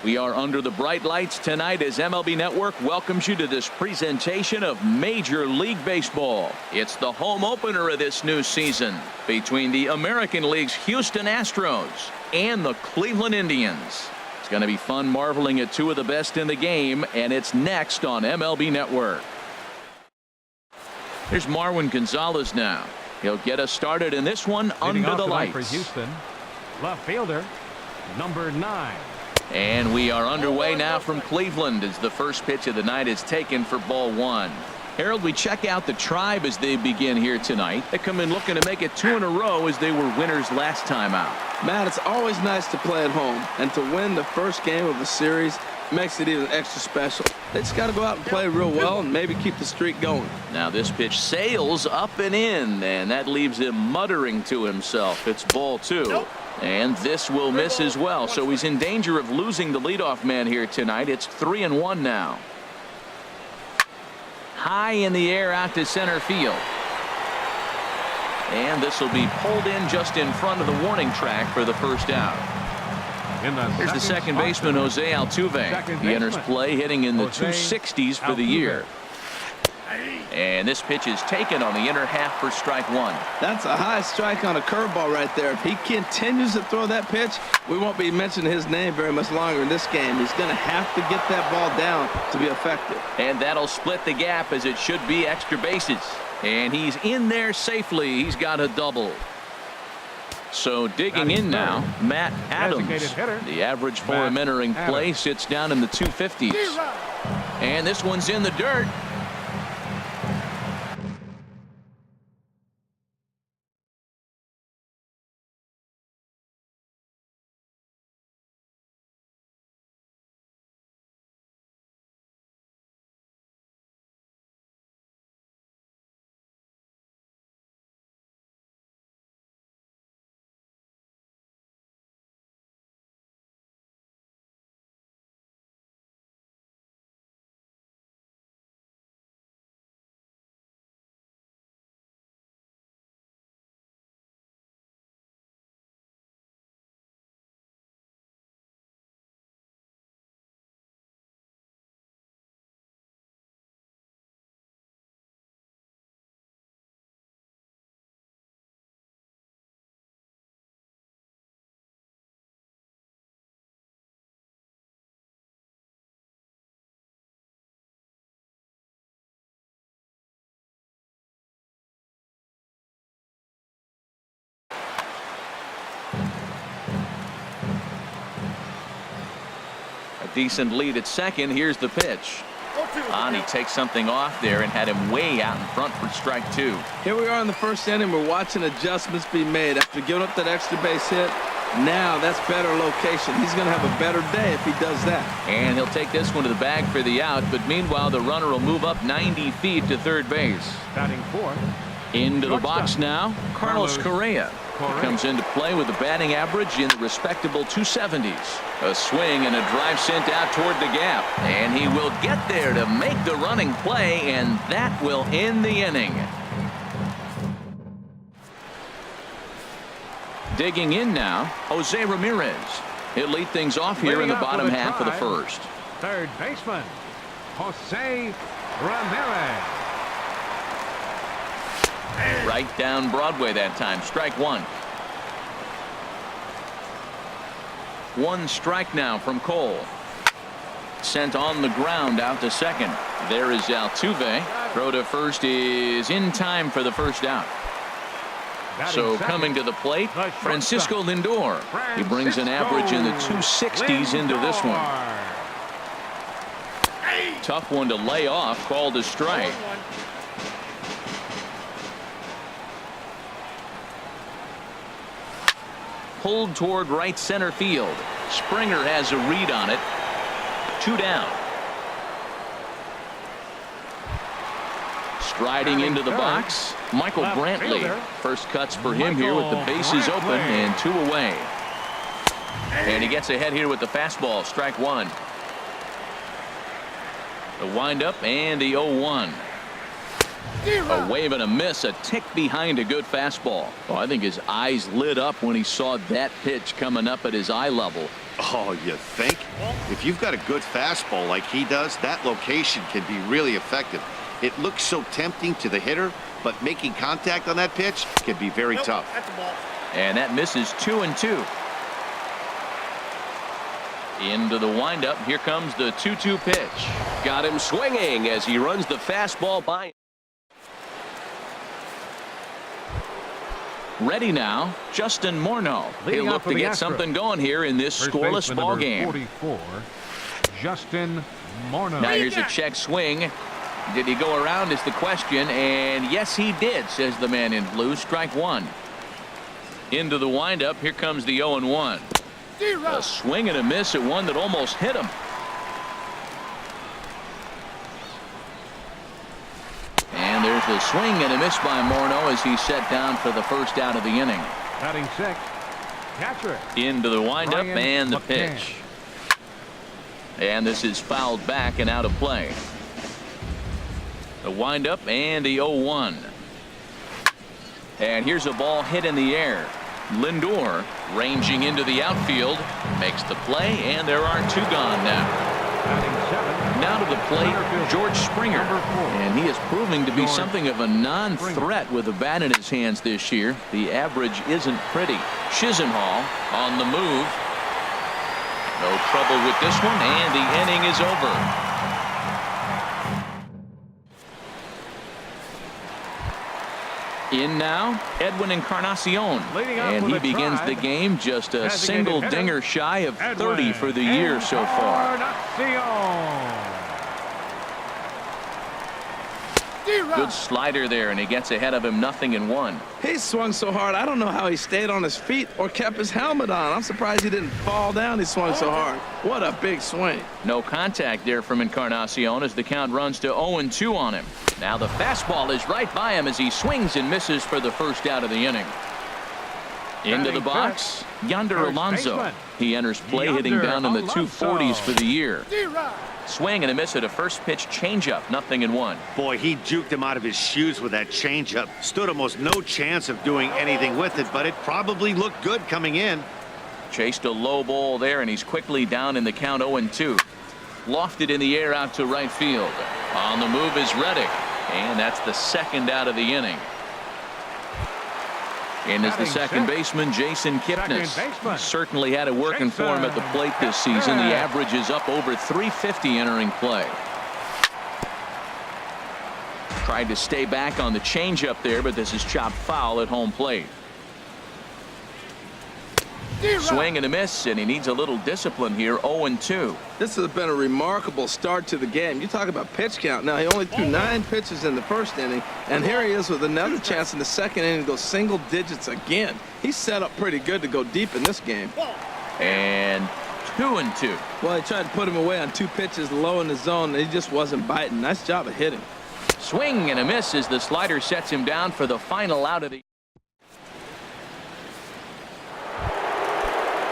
We are under the bright lights tonight as MLB Network welcomes you to this presentation of Major League Baseball. It's the home opener of this new season between the American League's Houston Astros and the Cleveland Indians. It's going to be fun marveling at two of the best in the game, and it's next on MLB Network. Here's Marwin Gonzalez now. He'll get us started in this one under the lights. For Houston, left fielder, number 9. And we are underway now from Cleveland as the first pitch of the night is taken for ball 1. Harold, we check out the Tribe as they begin here tonight. They come in looking to make it 2 in a row as they were winners last time out. Matt, it's always nice to play at home, and to win the first game of the series makes it even extra special. They just got to go out and play real well and maybe keep the streak going. Now this pitch sails up and in, and that leaves him muttering to himself. It's ball 2. Nope. And this will miss as well, so he's in danger of losing the leadoff man here tonight. It's 3-1 now. High in the air out to center field. And this will be pulled in just in front of the warning track for the first out. Here's the second baseman, Jose Altuve. He enters play hitting in the 260s for the year. And this pitch is taken on the inner half for strike 1. That's a high strike on a curveball right there. If he continues to throw that pitch, we won't be mentioning his name very much longer in this game. He's going to have to get that ball down to be effective. And that'll split the gap as it should be extra bases. And he's in there safely. He's got a double. So digging in now, Matt Adams. The average for him entering play sits down in the 250s. And this one's in the dirt. Decent lead at second. Here's the pitch. And he takes something off there and had him way out in front for strike 2. Here we are in the first inning. We're watching adjustments be made after giving up that extra base hit. Now that's better location. He's going to have a better day if he does that. And he'll take this one to the bag for the out. But meanwhile, the runner will move up 90 feet to third base. Batting fourth. Into the box now, Carlos Correa. He comes into play with a batting average in the respectable 270s. A swing and a drive sent out toward the gap. And he will get there to make the running play, and that will end the inning. Digging in now, Jose Ramirez. He'll lead things off here in the bottom half of the first. Third baseman, Jose Ramirez. Right down Broadway that time. Strike 1. 1 strike now from Cole. Sent on the ground out to second. There is Altuve. Throw to first is in time for the first out. So coming to the plate, Francisco Lindor. He brings an average in the 260s into this one. Tough one to lay off. Called a strike. Pulled toward right center field. Springer has a read on it. 2 down. Striding into the box, Michael Brantley. First cuts for him here with the bases open and 2 away. And he gets ahead here with the fastball. Strike 1. The windup and the 0-1. A wave and a miss, a tick behind a good fastball. Oh, I think his eyes lit up when he saw that pitch coming up at his eye level. Oh, you think? If you've got a good fastball like he does, that location can be really effective. It looks so tempting to the hitter, but making contact on that pitch can be very tough. That's the ball. And that misses 2-2. Into the windup. Here comes the 2-2 pitch. Got him swinging as he runs the fastball by. Ready now, Justin Morneau. Leading He'll off look for to the get Astros. something going here in this First scoreless baseman ball number game. 44, Justin Morneau. Now here's a check swing. Did he go around is the question, and yes he did, says the man in blue. Strike one. Into the windup. Here comes the 0-1. A swing and a miss at one that almost hit him. And there's a swing and a miss by Morneau as he's set down for the first out of the inning. Batting six, catcher. Into the windup Brian and the McCann. pitch. And this is fouled back and out of play. The windup and the 0-1. And here's a ball hit in the air. Lindor ranging into the outfield makes the play, and there are two gone now. Batting seven. Now to the plate, George Springer, Number 4. and he is proving to be George something of a non-threat with a bat in his hands this year. The average isn't pretty. Chisenhall on the move. No trouble with this one, and the inning is over. In now, Edwin Encarnacion, Leading off and with he a begins try. the game just a Designated single hitter, dinger shy of 30 Edwin for the year so far. Encarnacion. Good slider there, and he gets ahead of him, 0-1. He swung so hard, I don't know how he stayed on his feet or kept his helmet on. I'm surprised he didn't fall down. He swung so hard. What a big swing. No contact there from Encarnacion as the count runs to 0-2 on him. Now the fastball is right by him as he swings and misses for the first out of the inning. Into the box, Yonder First Alonso. baseman. He enters play hitting Yonder down in the Alonso. 240s for the year. Swing and a miss at a first pitch changeup, 0-1. Boy, he juked him out of his shoes with that changeup. Stood almost no chance of doing anything with it, but it probably looked good coming in. Chased a low ball there, and he's quickly down in the count 0-2. Lofted in the air out to right field. On the move is Reddick, and that's the second out of the inning. And is the second baseman, Jason Kipnis. Second baseman. Certainly had it working for him at the plate this season. The average is up over 350 entering play. Tried to stay back on the changeup there, but this is chopped foul at home plate. Swing and a miss, and he needs a little discipline here. 0-2. This has been a remarkable start to the game. You talk about pitch count. Now, he only threw 9 pitches in the first inning, and here he is with another chance in the second inning to go single digits again. He's set up pretty good to go deep in this game. And 2-2. Well, he tried to put him away on 2 pitches low in the zone, and he just wasn't biting. Nice job of hitting. Swing and a miss as the slider sets him down for the final out of the.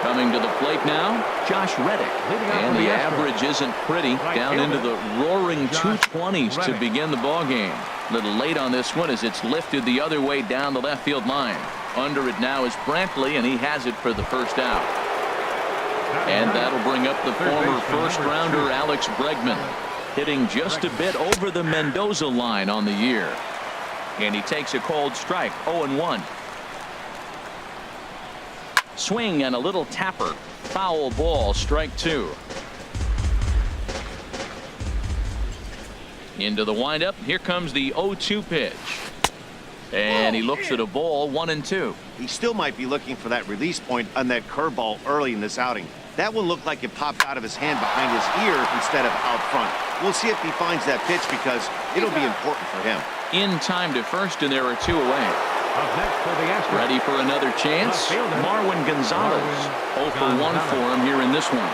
Coming to the plate now, Josh Reddick. And the average isn't pretty. Down into the roaring 220s to begin the ball game. Little late on this one as it's lifted the other way down the left field line. Under it now is Brantley, and he has it for the first out. And that'll bring up the former first-rounder Alex Bregman, hitting just a bit over the Mendoza line on the year. And he takes a cold strike, 0-1. Swing and a little tapper. Foul ball, strike 2. Into the windup. Here comes the 0-2 pitch. And he looks at a ball, 1-2. He still might be looking for that release point on that curveball early in this outing. That one looked like it popped out of his hand behind his ear instead of out front. We'll see if he finds that pitch because it'll be important for him. In time to first, and there are 2 away. Up next for the Astros. Ready for another chance? Marwin Gonzalez. 0 for 1 for him here in this one.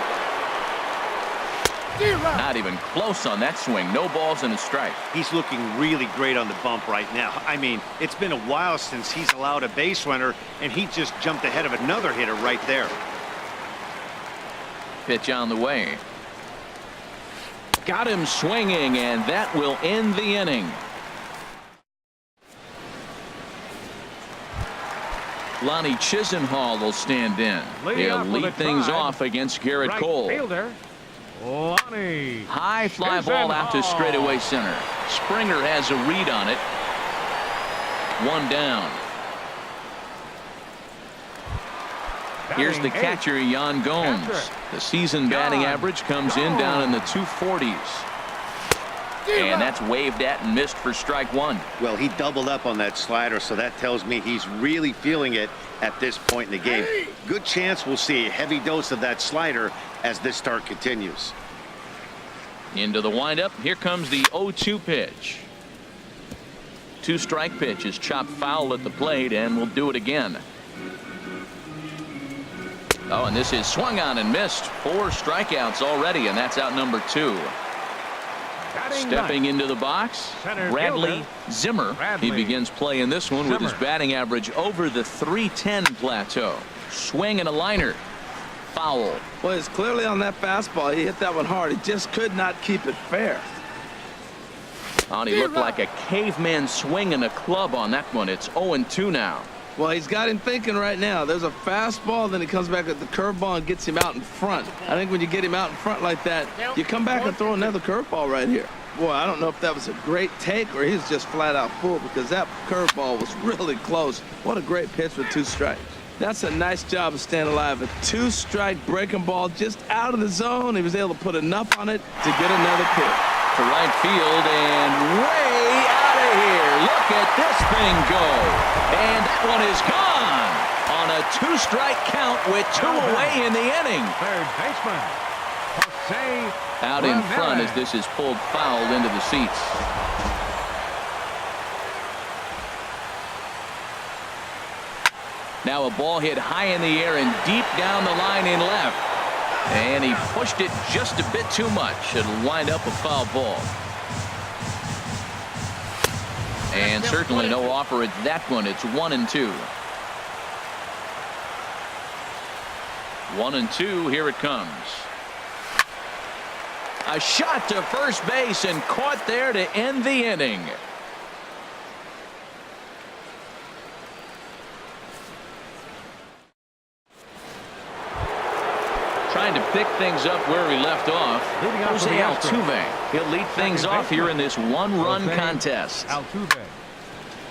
Not even close on that swing. No balls and a strike. He's looking really great on the bump right now. I mean, it's been a while since he's allowed a base runner, and he just jumped ahead of another hitter right there. Pitch on the way. Got him swinging, and that will end the inning. Lonnie Chisenhall will stand in. He'll lead things off against Garrett Right Cole. fielder, Lonnie. High fly ball out to straightaway center. Springer has a read on it. One down. Here's the catcher, Yan Gomes. The season batting average comes in down in the 240s. And that's waved at and missed for strike one. Well, he doubled up on that slider, so that tells me he's really feeling it at this point in the game. Good chance we'll see a heavy dose of that slider as this start continues. Into the windup. Here comes the 0-2 pitch. 2-strike pitch is chopped foul at the plate, and we'll do it again. Oh, and this is swung on and missed. 4 strikeouts already, and that's out number 2. Stepping into the box, Bradley Zimmer. He begins play in this one with his batting average over the 310 plateau. Swing and a liner. Foul. Well, it's clearly on that fastball. He hit that one hard. He just could not keep it fair. Oh, and he looked like a caveman swinging a club on that one. It's 0-2 now. Well, he's got him thinking right now. There's a fastball, then he comes back at the curveball and gets him out in front. I think when you get him out in front like that, you come back and throw another curveball right here. Boy, I don't know if that was a great take or he's just flat out fooled, because that curveball was really close. What a great pitch with 2 strikes. That's a nice job of staying alive. A 2-strike breaking ball just out of the zone. He was able to put enough on it to get another pitch. To right field and way out of here. Look at this thing go. And that one is gone on a 2-strike count with 2 away in the inning. Third baseman, Jose Out in front as this is pulled foul into the seats. Now a ball hit high in the air and deep down the line in left. And he pushed it just a bit too much. It'll wind up a foul ball. And certainly no offer at that one. It's 1-2. 1-2. Here it comes. A shot to first base and caught there to end the inning. Trying to pick things up where he left off. Jose Altuve. He'll lead things off here in this 1-run contest. Altuve.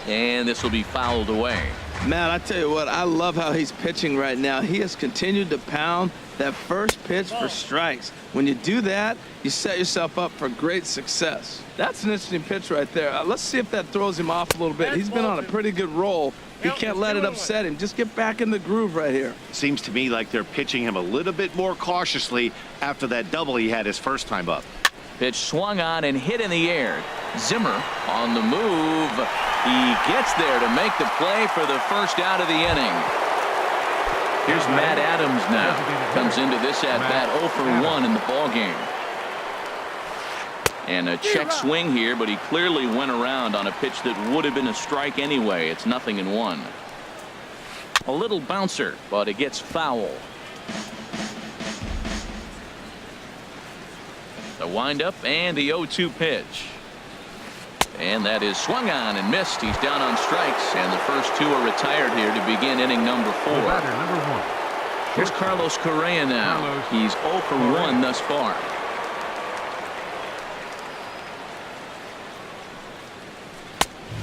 And this will be fouled away. Man, I tell you what, I love how he's pitching right now. He has continued to pound that first pitch for strikes. When you do that, you set yourself up for great success. That's an interesting pitch right there. Let's see if that throws him off a little bit. He's been on a pretty good roll. He can't let it upset him. Just get back in the groove right here. Seems to me like they're pitching him a little bit more cautiously after that double he had his first time up. Pitch swung on and hit in the air. Zimmer on the move. He gets there to make the play for the first out of the inning. Here's Matt Adams now. Comes into this at-bat 0 for 1 in the ballgame. And a check swing here, but he clearly went around on a pitch that would have been a strike anyway. It's 0-1. A little bouncer, but it gets foul. The windup and the 0-2 pitch. And that is swung on and missed. He's down on strikes, and the first 2 are retired here to begin inning number 4. Number 1. Here's Carlos Correa now. He's 0 for 1 thus far.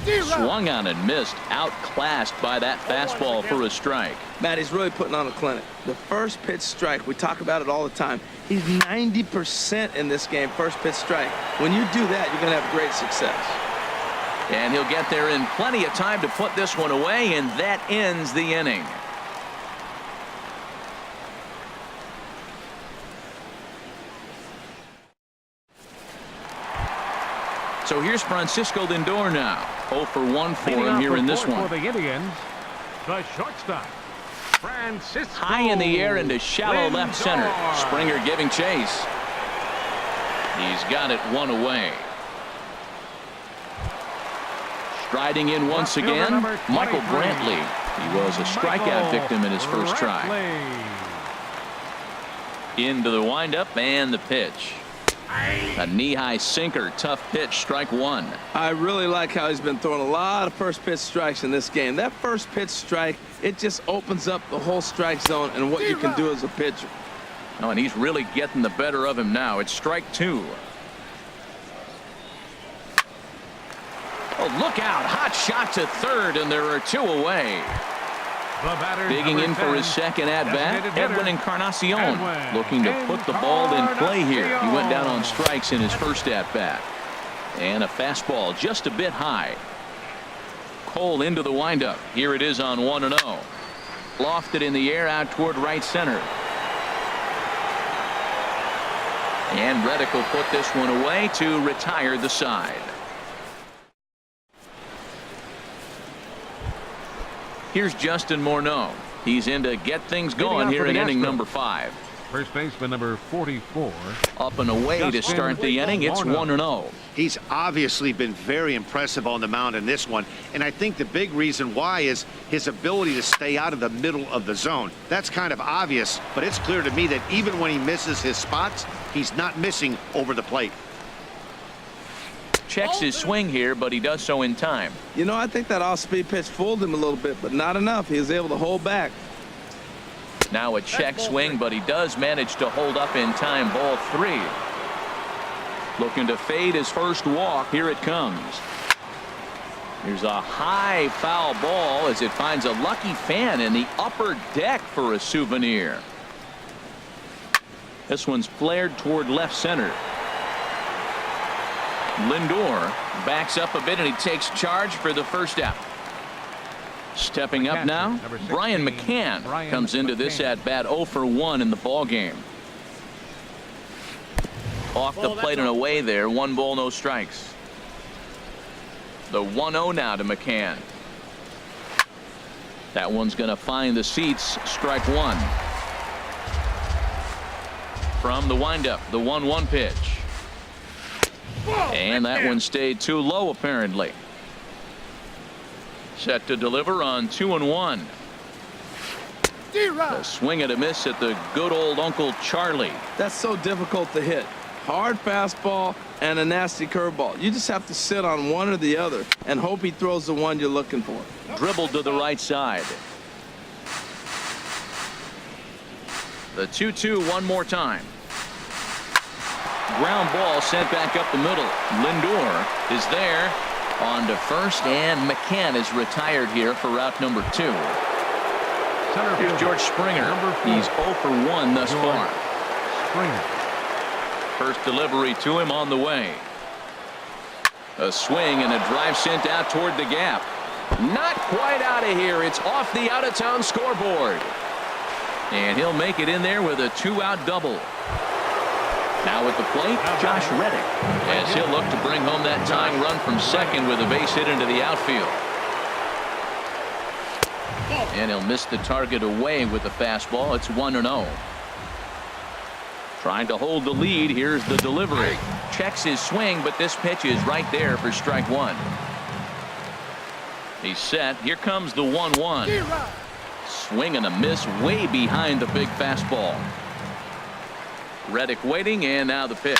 Swung on and missed. Outclassed by that fastball for a strike. Matt, he's really putting on a clinic. The first pitch strike, we talk about it all the time. He's 90% in this game, first pitch strike. When you do that, you're going to have great success. And he'll get there in plenty of time to put this one away, and that ends the inning. So here's Francisco Lindor now. 0 for 1 for him here in this one. For the Indians, the shortstop, Francisco High in the air into shallow Lindor. left center. Springer giving chase. He's got it 1 away. Striding in once again, Michael Brantley. He was a strikeout victim in his first try. Into the windup and the pitch. A knee-high sinker, tough pitch, strike one. I really like how he's been throwing a lot of first pitch strikes in this game. That first pitch strike, it just opens up the whole strike zone and what you can do as a pitcher. Oh, and he's really getting the better of him now. It's strike two. Oh, look out. Hot shot to third, and there are two away. Digging in for his second at-bat, Edwin Encarnacion, looking to put the ball in play here. He went down on strikes in his first at-bat. And a fastball just a bit high. Cole into the windup. Here it is on 1-0. Lofted in the air out toward right center. And Reddick will put this one away to retire the side. Here's Justin Morneau. He's in to get things going here in inning number 5. First baseman number 44. Up and away to start the inning. It's 1-0. He's obviously been very impressive on the mound in this one, and I think the big reason why is his ability to stay out of the middle of the zone. That's kind of obvious, but it's clear to me that even when he misses his spots, he's not missing over the plate. Checks his swing here, but he does so in time. You know, I think that off-speed pitch fooled him a little bit, but not enough. He was able to hold back. Now a check swing, but he does manage to hold up in time. Ball 3. Looking to fade his first walk. Here it comes. Here's a high foul ball as it finds a lucky fan in the upper deck for a souvenir. This one's flared toward left center. Lindor backs up a bit and he takes charge for the first out. Stepping up now, Brian McCann comes into this at bat 0 for 1 in the ball game. Off the plate and away there. 1 ball, no strikes. The 1-0 now to McCann. That one's going to find the seats. Strike 1. From the windup, the 1-1 pitch. And that one stayed too low, apparently. Set to deliver on 2-1. A swing and a miss at the good old Uncle Charlie. That's so difficult to hit. Hard fastball and a nasty curveball. You just have to sit on one or the other and hope he throws the one you're looking for. Dribbled to the right side. The 2-2 one more time. Ground ball sent back up the middle. Lindor is there on to first, and McCann is retired here for route number 2. Here's George Springer. He's 0 for 1 thus far. Springer. First delivery to him on the way. A swing and a drive sent out toward the gap. Not quite out of here. It's off the out-of-town scoreboard. And he'll make it in there with a 2-out double. Now at the plate, Josh Reddick, as he'll look to bring home that tying run from second with a base hit into the outfield. And he'll miss the target away with the fastball. It's 1-0. Trying to hold the lead. Here's the delivery. Checks his swing, but this pitch is right there for strike 1. He's set. Here comes the 1-1. Swing and a miss way behind the big fastball. Reddick waiting, and now the pitch.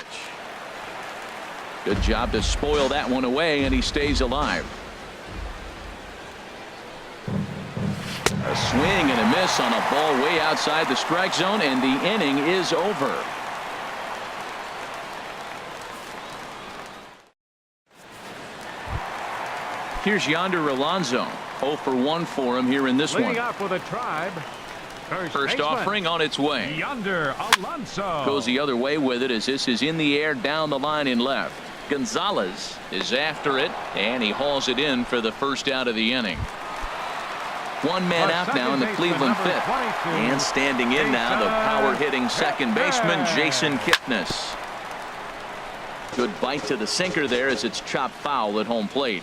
Good job to spoil that one away, and he stays alive. A swing and a miss on a ball way outside the strike zone, and the inning is over. Here's Yonder Alonso. 0 for 1 for him here in this one. Leading off with a Tribe. First offering on its way. Yonder Alonso goes the other way with it as this is in the air down the line in left. Gonzalez is after it, and he hauls it in for the first out of the inning. One man out now in the Cleveland fifth. And standing in now, the power-hitting second baseman, Jason Kipnis. Good bite to the sinker there as it's chopped foul at home plate.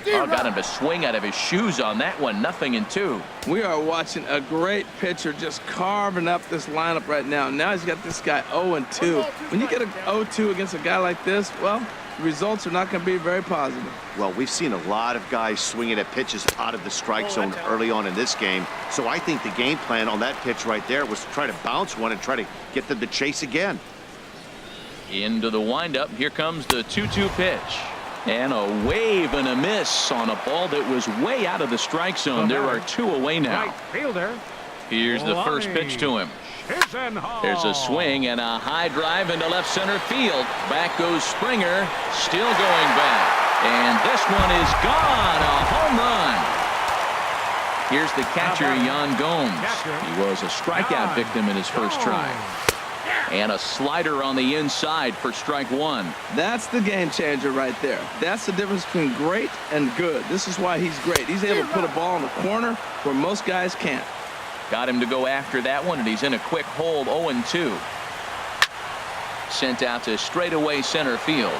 Oh, got him to swing out of his shoes on that one. 0-2. We are watching a great pitcher just carving up this lineup right now. Now he's got this guy 0-2. When you get a 0-2 against a guy like this, well, the results are not going to be very positive. Well, we've seen a lot of guys swinging at pitches out of the strike zone early on in this game. So I think the game plan on that pitch right there was to try to bounce one and try to get them to chase again. Into the windup. Here comes the 2-2 pitch. And a wave and a miss on a ball that was way out of the strike zone. There are 2 away now. Right fielder. Here's the first pitch to him. There's a swing and a high drive into left center field. Back goes Springer, still going back. And this one is gone, a home run. Here's the catcher, Yan Gomes. He was a strikeout victim in his first try. And a slider on the inside for strike 1. That's the game changer right there. That's the difference between great and good. This is why he's great. He's able to put a ball in the corner where most guys can't. Got him to go after that one, and he's in a quick hold. 0-2. Sent out to straightaway center field.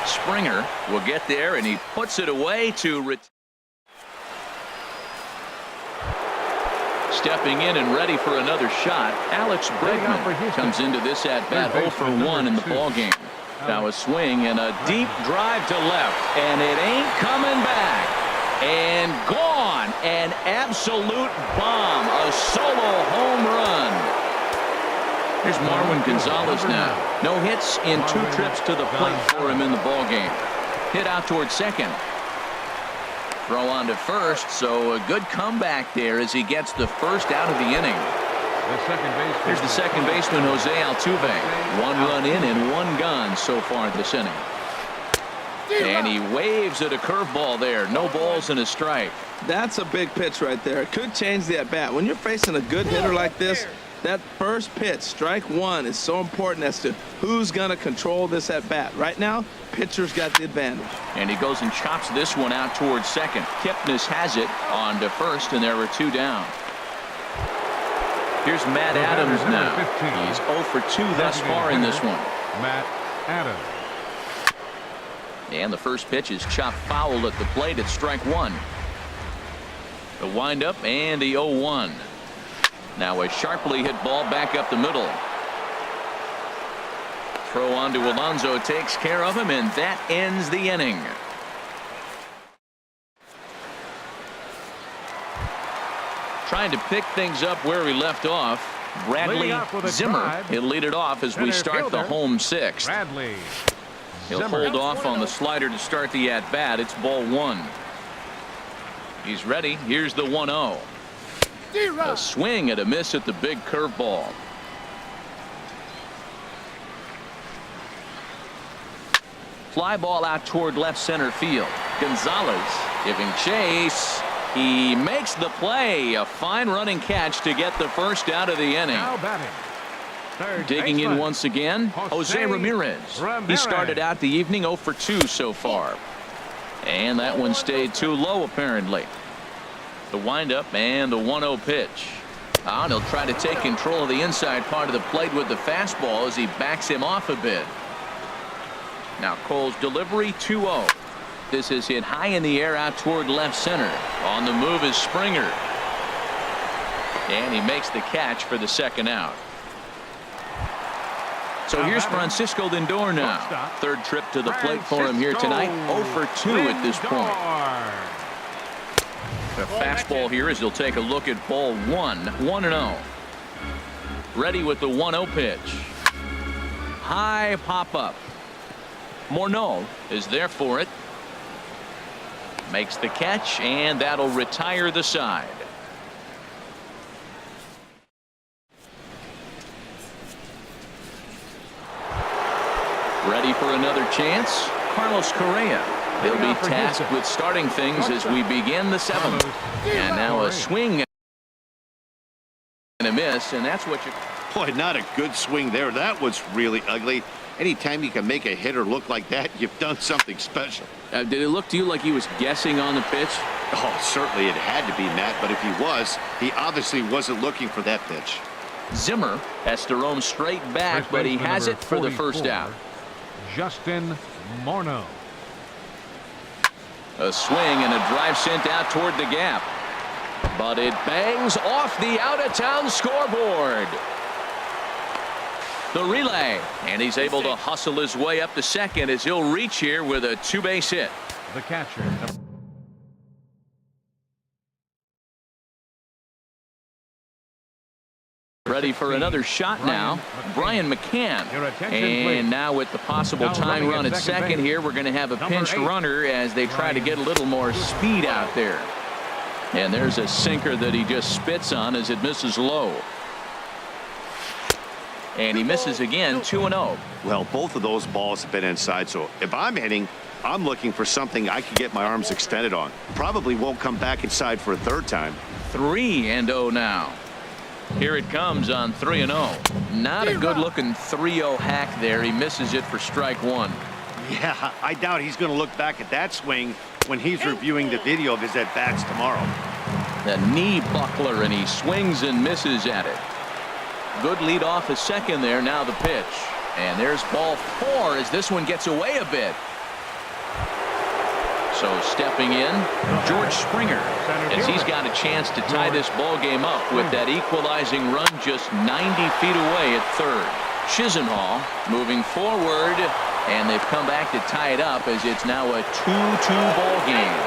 Springer will get there, and he puts it away to stepping in and ready for another shot. Alex Bregman comes into this at bat 0 for 1 in the ball game. Now a swing and a deep drive to left, and it ain't coming back. And gone. An absolute bomb. A solo home run. Here's Marwin Gonzalez now. No hits in 2 trips to the plate for him in the ball game. Hit out towards second. Throw on to first, so a good comeback there as he gets the first out of the inning. Here's the second baseman, Jose Altuve. 1 run in and 1 gone so far this inning. And he waves at a curveball there. No balls and a strike. That's a big pitch right there. It could change the at-bat. When you're facing a good hitter like this, that first pitch, strike 1, is so important as to who's going to control this at-bat. Right now, pitcher's got the advantage. And he goes and chops this one out towards second. Kipnis has it on to first, and there are 2 down. Here's Matt Adams now. He's 0 for 2 thus far in this one. Matt Adams. And the first pitch is chopped foul at the plate at strike 1. The windup and the 0-1. Now a sharply hit ball back up the middle. Throw on to Alonso takes care of him, and that ends the inning. Trying to pick things up where we left off. Bradley Zimmer. He'll lead it off as we start the home 6th. Bradley. He'll hold off on the slider to start the at-bat. It's ball 1. He's ready. Here's the 1-0. A swing and a miss at the big curveball. Fly ball out toward left center field. Gonzalez giving chase. He makes the play. A fine running catch to get the first out of the inning. Now batting. Digging in once again, Jose Ramirez. He started out the evening 0 for 2 so far. And that one stayed too low apparently. The windup and the 1-0 pitch. And he'll try to take control of the inside part of the plate with the fastball as he backs him off a bit. Now Cole's delivery 2-0. This is hit high in the air out toward left center. On the move is Springer. And he makes the catch for the second out. So here's Francisco Lindor now. 3rd trip to the plate for him here tonight. 0 for 2 at this point. The fastball here as he'll take a look at ball 1. 1-0. Ready with the 1-0 pitch. High pop up. Morneau is there for it. Makes the catch, and that'll retire the side. Ready for another chance. Carlos Correa. He'll be tasked with starting things as we begin the 7th. And now a swing and a miss, and that's what you... Boy, not a good swing there. That was really ugly. Anytime you can make a hitter look like that, you've done something special. Did it look to you like he was guessing on the pitch? Oh, certainly it had to be, Matt, but if he was, he obviously wasn't looking for that pitch. Zimmer has to roam straight back, but he has it for the first out. Justin Morneau. A swing and a drive sent out toward the gap. But it bangs off the out-of-town scoreboard. The relay, and he's able to hustle his way up to second as he'll reach here with a two-base hit. The catcher. Ready for another shot now. Brian McCann. And now with the possible tying run at second here, we're going to have a pinched runner as they try to get a little more speed out there. And there's a sinker that he just spits on as it misses low. And he misses again, 2-0. Well, both of those balls have been inside, so if I'm hitting, I'm looking for something I can get my arms extended on. Probably won't come back inside for a third time. 3-0 now. Here it comes on 3-0. Not a good looking 3-0 hack there. He misses it for strike one. Yeah, I doubt he's going to look back at that swing when he's reviewing the video of his at-bats tomorrow. The knee buckler, and he swings and misses at it. Good lead off a second there. Now the pitch. And there's ball 4 as this one gets away a bit. So stepping in, George Springer, as he's got a chance to tie this ball game up with that equalizing run just 90 feet away at third. Chisenhall moving forward, and they've come back to tie it up as it's now a 2-2 ball game.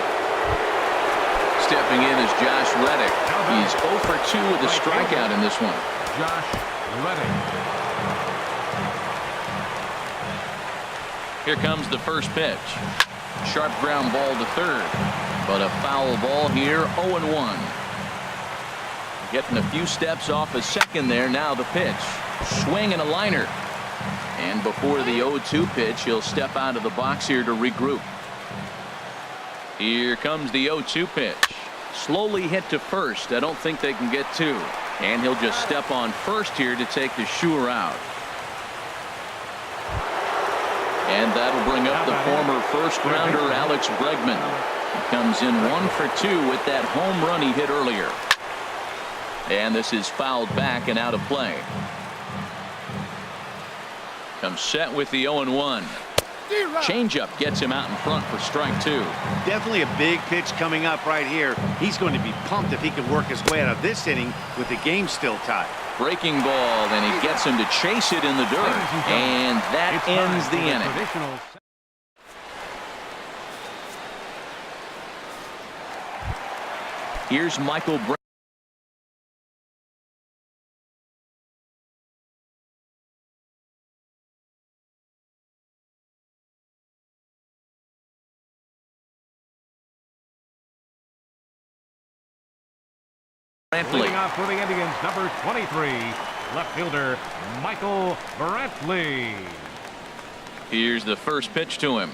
Stepping in is Josh Reddick. He's 0 for 2 with a strikeout in this one. Josh Reddick. Here comes the first pitch. Sharp ground ball to third, but a foul ball here. 0-1. Getting a few steps off a second there. Now the pitch. Swing and a liner. And before the 0-2 pitch, he'll step out of the box here to regroup. Here comes the 0-2 pitch. Slowly hit to first. I don't think they can get 2. And he'll just step on first here to take the Shure out. And that'll bring up the former first-rounder Alex Bregman. He comes in 1 for 2 with that home run he hit earlier. And this is fouled back and out of play. Comes set with the 0-1. Changeup gets him out in front for strike 2. Definitely a big pitch coming up right here. He's going to be pumped if he can work his way out of this inning with the game still tied. Breaking ball, and he gets him to chase it in the dirt. And that ends the inning. Here's Michael Brown. Leading off for the Indians, number 23, left fielder Michael Brantley. Here's the first pitch to him.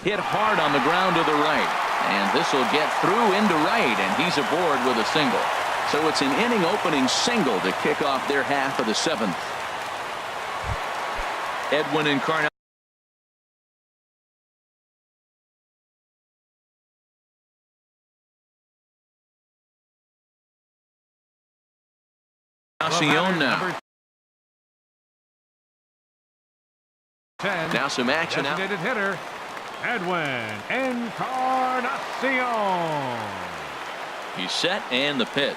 Hit hard on the ground to the right, and this will get through into right, and he's aboard with a single. So it's an inning opening single to kick off their half of the 7th. Edwin Encarnacion. Now some action out. Designated hitter, Edwin Encarnacion. He's set, and the pitch.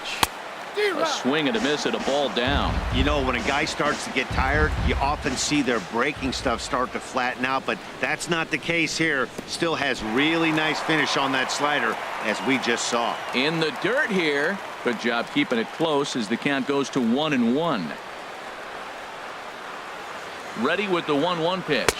A swing and a miss at a ball down. You know, when a guy starts to get tired, you often see their breaking stuff start to flatten out, but that's not the case here. Still has really nice finish on that slider, as we just saw. In the dirt here. Good job keeping it close as the count goes to 1-1. Ready with the 1-1 pitch.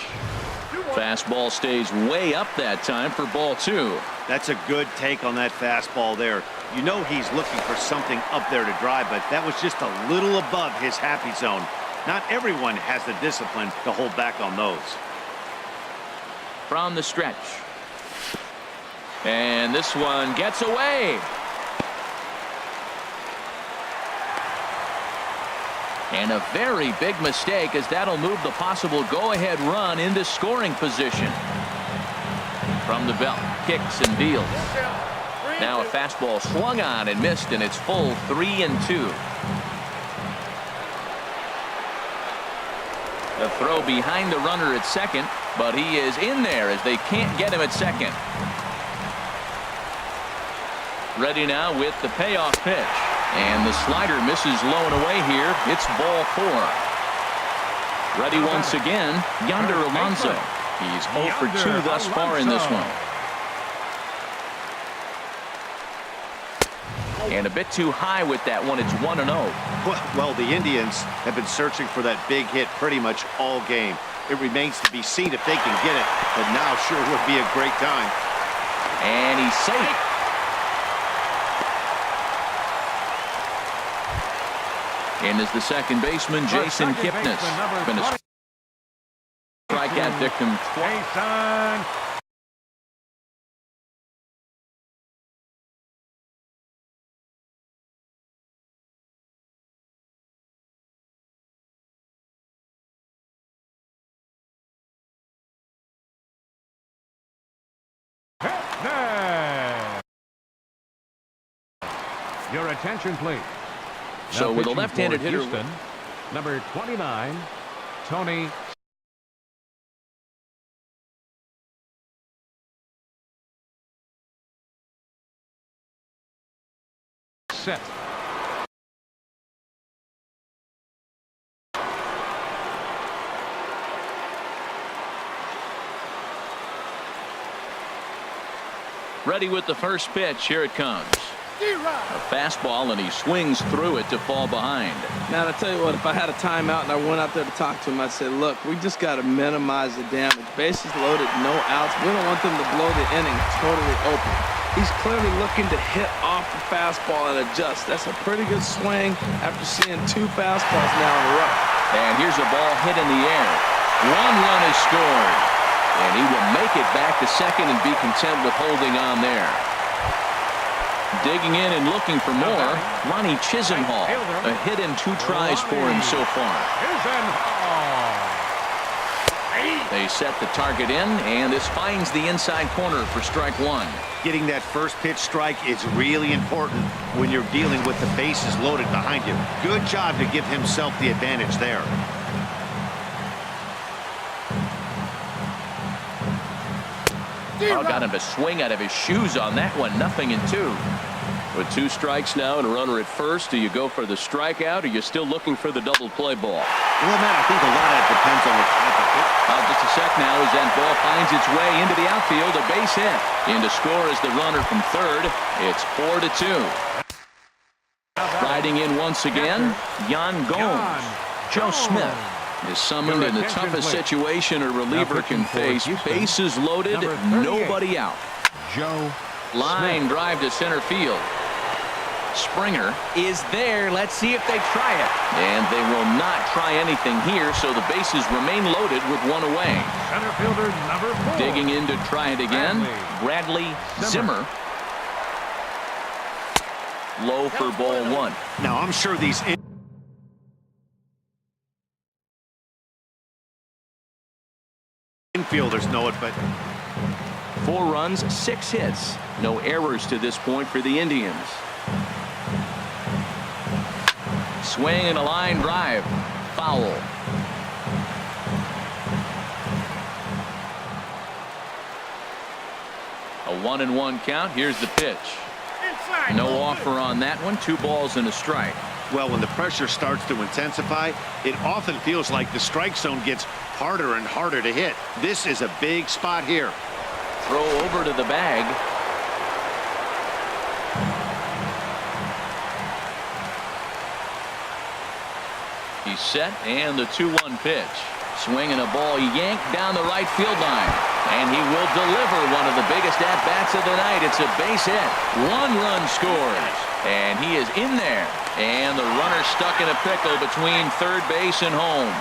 Fastball stays way up that time for ball 2. That's a good take on that fastball there. You know he's looking for something up there to drive, but that was just a little above his happy zone. Not everyone has the discipline to hold back on those. From the stretch. And this one gets away. And a very big mistake, as that'll move the possible go-ahead run into scoring position. From the belt, kicks and deals. Now a fastball swung on and missed, and it's full 3-2. The throw behind the runner at second, but he is in there as they can't get him at second. Ready now with the payoff pitch. And the slider misses low and away here. It's ball 4. Ready once again, Yonder Alonso. He's 0 for 2 thus far in this one. And a bit too high with that one. It's 1-0. Well, the Indians have been searching for that big hit pretty much all game. It remains to be seen if they can get it, but now sure would be a great time. And he's safe. And is the second baseman, Jason Kipnis. Been a strikeout victim twice. Your attention, please. So with a left-handed hitter, Houston, number 29, Tony. Set. ready with the first pitch. Here it comes. A fastball, and he swings through it to fall behind. Now, I tell you what, if I had a timeout and I went out there to talk to him, I'd say, look, we just got to minimize the damage. Bases loaded, no outs. We don't want them to blow the inning totally open. He's clearly looking to hit off the fastball and adjust. That's a pretty good swing after seeing two fastballs now in a row. And here's a ball hit in the air. 1 run is scored. And he will make it back to second and be content with holding on there. Digging in and looking for more, Ronnie Chisenhall. A hit in 2 tries for him so far. They set the target in, and this finds the inside corner for strike 1. Getting that first pitch strike is really important when you're dealing with the bases loaded behind you. Good job to give himself the advantage there. Oh, got him to swing out of his shoes on that one. 0-2. With 2 strikes now and a runner at first, do you go for the strikeout, or are you still looking for the double play ball? Well, Matt, I think a lot of it depends on the type of pitch. Just a sec now as that ball finds its way into the outfield. A base hit. In to score is the runner from third. It's 4-2. Riding in once again, Yan Gomes. Joe Smith is summoned in the toughest situation a reliever can face. Bases loaded, nobody out. Joe Line drive to center field. Springer is there. Let's see if they try it. And they will not try anything here, so the bases remain loaded with 1 away. Center fielder number 4. Digging in to try it again. Bradley Zimmer. Low for ball 1. Now, I'm sure these infielders know it, but 4 runs, 6 hits. No errors to this point for the Indians. Swing and a line drive. Foul. A 1-1 count. Here's the pitch. No offer on that one. 2 balls and a strike. well, when the pressure starts to intensify, it often feels like the strike zone gets harder and harder to hit. This is a big spot here. Throw over to the bag. He's set, and the 2-1 pitch. Swinging a ball yanked down the right field line. And he will deliver one of the biggest at-bats of the night. It's a base hit. 1 run scores. And he is in there. And the runner stuck in a pickle between third base and home.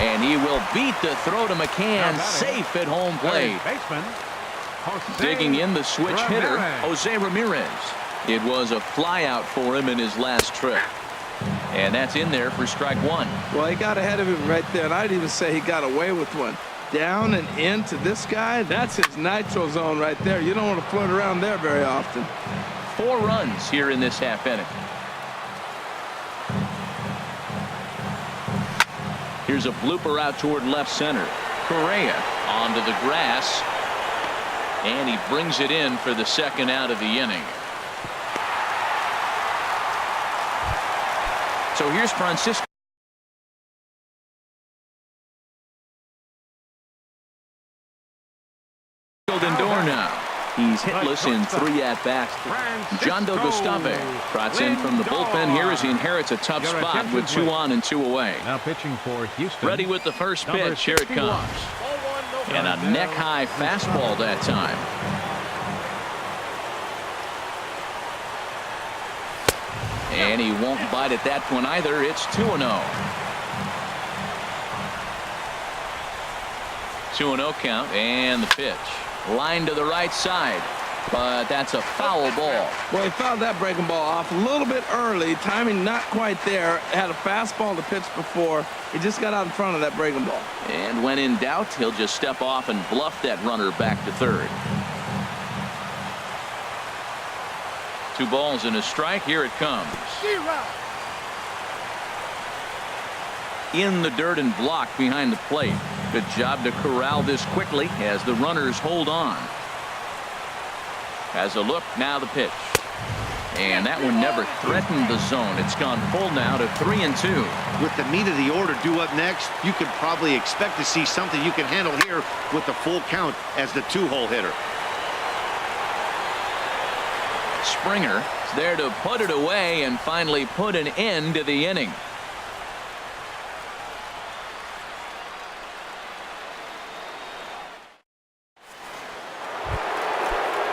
And he will beat the throw to McCann, safe at home plate. Digging in the switch hitter, Jose Ramirez. It was a flyout for him in his last trip. And that's in there for strike 1. Well, he got ahead of him right there, and I'd even say he got away with one. Down and into this guy, that's his nitro zone right there. You don't want to float around there very often. 4 runs here in this half inning. Here's a blooper out toward left center. Correa onto the grass. And he brings it in for the second out of the inning. So here's Francisco. He's hitless in 3 at-bats. Jondo Gustave trots in from the bullpen here as he inherits a tough spot with 2 on and 2 away. Now pitching for Houston. Ready with the first pitch. Here it comes. And a neck-high fastball that time. And he won't bite at that one either. It's 2-0. 2-0 count, and the pitch. Line to the right side, but that's a foul ball. Well, he fouled that breaking ball off a little bit early. Timing not quite there. Had a fastball to pitch before. He just got out in front of that breaking ball. And when in doubt, he'll just step off and bluff that runner back to third. 2 balls and a strike. Here it comes. In the dirt and blocked behind the plate. Good job to corral this quickly as the runners hold on. Has a look, now the pitch. And that one never threatened the zone. It's gone full now to 3-2. With the meat of the order due up next, you could probably expect to see something you can handle here with the full count as the 2-hole hitter. Springer is there to put it away and finally put an end to the inning.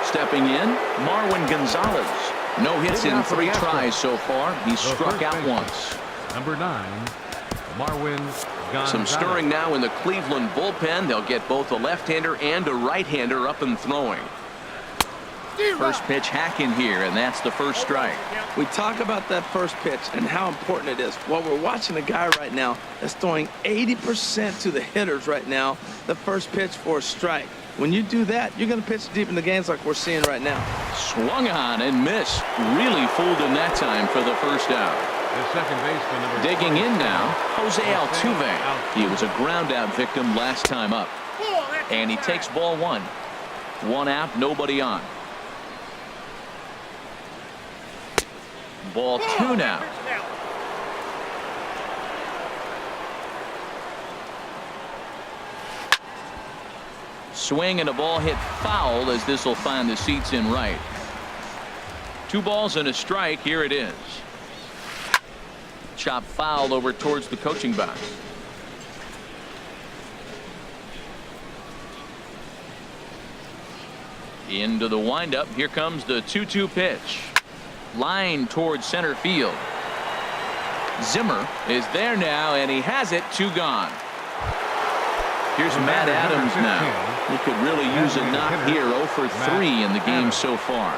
Stepping in, Marwin Gonzalez. No hits in 3 tries so far. He's struck out once. Number 9, Marwin Gonzalez. Some stirring now in the Cleveland bullpen. They'll get both a left-hander and a right-hander up and throwing. First pitch hack in here, and that's the first strike. We talk about that first pitch and how important it is. Well, we're watching a guy right now that's throwing 80% to the hitters right now. The first pitch for a strike. When you do that, you're going to pitch deep in the games like we're seeing right now. Swung on and missed. Really fooled him that time for the first out. The second baseman, number Digging in now, Jose Altuve. He was a ground-out victim last time up. And he takes ball 1. 1 out, nobody on. Ball 2 now. Swing and a ball hit foul as this will find the seats in right. 2 balls and a strike. Here it is. Chop foul over towards the coaching box. Into the windup. Here comes the 2-2 pitch. Line towards center field. Zimmer is there now, and he has it. 2 gone. Here's Matt Adams now. He could really use a knock here. 0 for 3 in the game so far.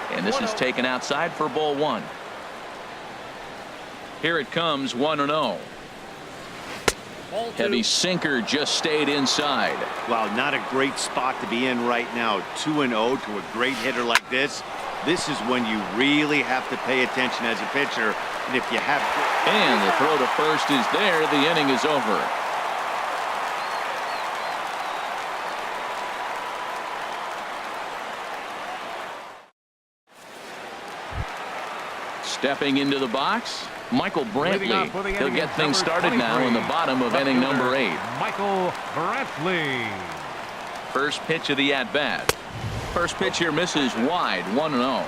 And this is taken outside for ball 1. Here it comes, 1-0. Heavy sinker just stayed inside. Wow, not a great spot to be in right now. 2-0 to a great hitter like this. This is when you really have to pay attention as a pitcher. And if you have... And the throw to first is there. The inning is over. Stepping into the box, Michael Brantley. He'll get things started now in the bottom of inning number 8. Michael Brantley. First pitch of the at-bat. First pitch here misses wide. 1-0.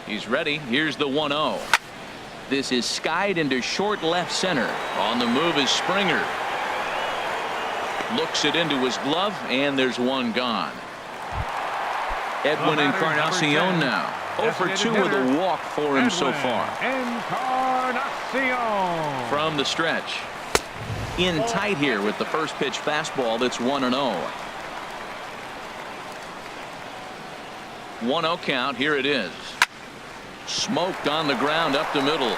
He's ready. Here's the 1-0. This is skied into short left center. On the move is Springer. Looks it into his glove, and there's 1 gone. Edwin Encarnacion now. 0 for 2 with a walk for him so far. Encarnacion. From the stretch. In tight here with the first pitch fastball. That's 1-0. 1-0 count. Here it is. Smoked on the ground up the middle.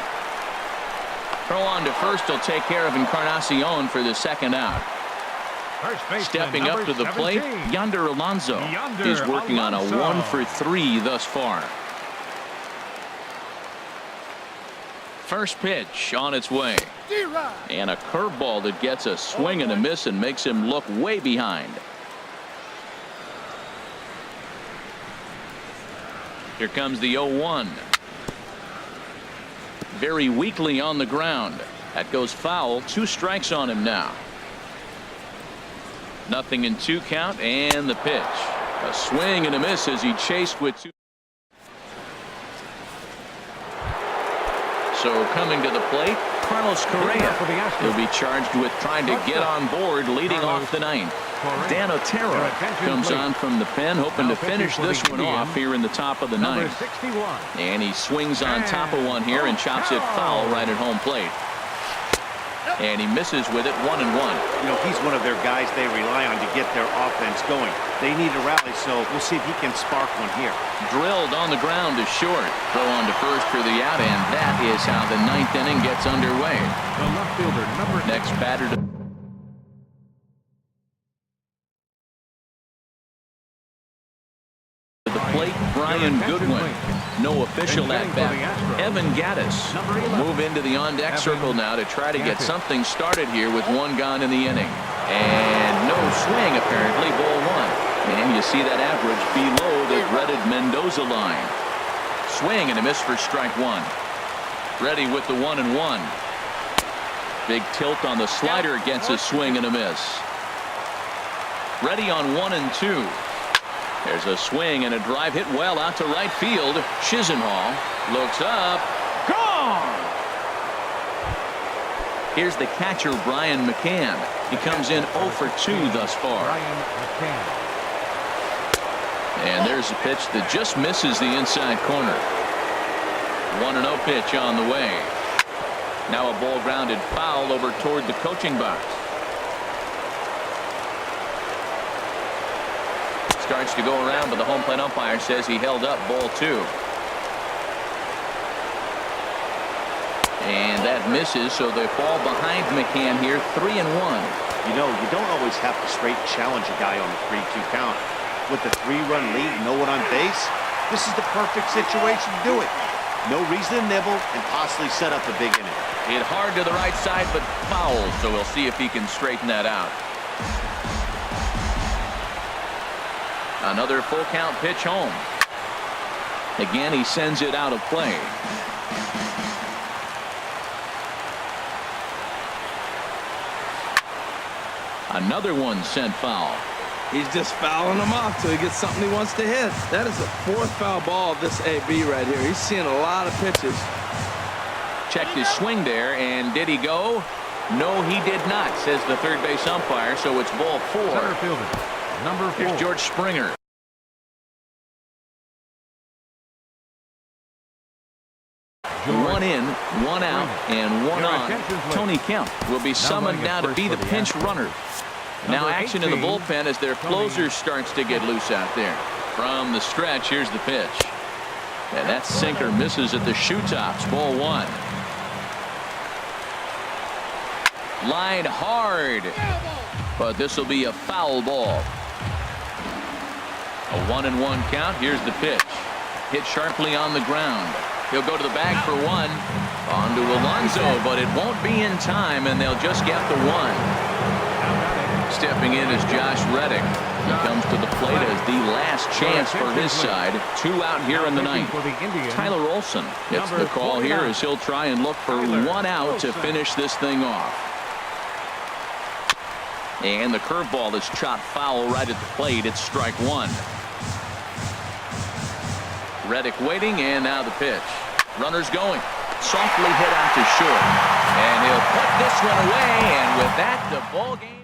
Throw on to first will take care of Encarnacion for the second out. Stepping up to the plate, Yonder Alonso is working on a 1 for 3 thus far. First pitch on its way. And a curveball that gets a swing and a miss and makes him look way behind. Here comes the 0-1. Very weakly on the ground. That goes foul. 2 strikes on him now. 0-2 count, and the pitch. A swing and a miss as he chased with two. So coming to the plate, Carlos Correa. He'll be charged with trying to get on board leading off the ninth. Dan Otero comes on from the pen, hoping to finish this one off here in the top of the ninth. And he swings on top of one here and chops it foul right at home plate. And he misses with it, 1-1. You know, he's one of their guys they rely on to get their offense going. They need a rally, so we'll see if he can spark one here. Drilled on the ground to short. Throw on to first for the out, and that is how the ninth inning gets underway. The left fielder, number Next batter to the plate, Brian Goodwin. No official at bat. Evan Gaddis will move into the on-deck circle now to try to get something started here with one gone in the inning. And no swing, apparently, ball one. And you see that average below the dreaded Mendoza line. Swing and a miss for strike one. Ready with the 1-1. Big tilt on the slider gets a swing and a miss. Ready on 1-2. There's a swing and a drive hit well out to right field. Chisenhall looks up. Gone! Here's the catcher, Brian McCann. He comes in 0 for 2 thus far. And there's a pitch that just misses the inside corner. 1-0 pitch on the way. Now a ball grounded foul over toward the coaching box. Starts to go around, but the home plate umpire says he held up ball 2. And that misses, so they fall behind McCann here, 3-1. You know, you don't always have to straight challenge a guy on the 3-2 count. With the 3-run lead, no one on base, this is the perfect situation to do it. No reason to nibble and possibly set up a big inning. Hit hard to the right side, but foul, so we'll see if he can straighten that out. Another full count pitch home. Again, he sends it out of play. Another one sent foul. He's just fouling them off till he gets something he wants to hit. That is the 4th foul ball of this AB right here. He's seeing a lot of pitches. Checked his swing there, and did he go? No, he did not, says the third base umpire, so it's ball 4. Center fielder, number 4. Here's George Springer. One in, one out, and one on. Tony Kemp will be summoned now to be the pinch runner. Now action in the bullpen as their closer starts to get loose out there. From the stretch, here's the pitch. And that sinker misses at the shoe tops. Ball 1. Line hard. But this will be a foul ball. A 1-1 count. Here's the pitch. Hit sharply on the ground. He'll go to the bag for one. On to Alonso, but it won't be in time, and they'll just get the 1. Stepping in is Josh Reddick. He comes to the plate as the last chance for his side. 2 out here in the ninth. Tyler Olson gets the call here as he'll try and look for 1 out to finish this thing off. And the curveball is chopped foul right at the plate. It's strike 1. Reddick waiting, and now the pitch. Runners going. Softly hit out to short. And he'll put this one away, and with that, the ball game.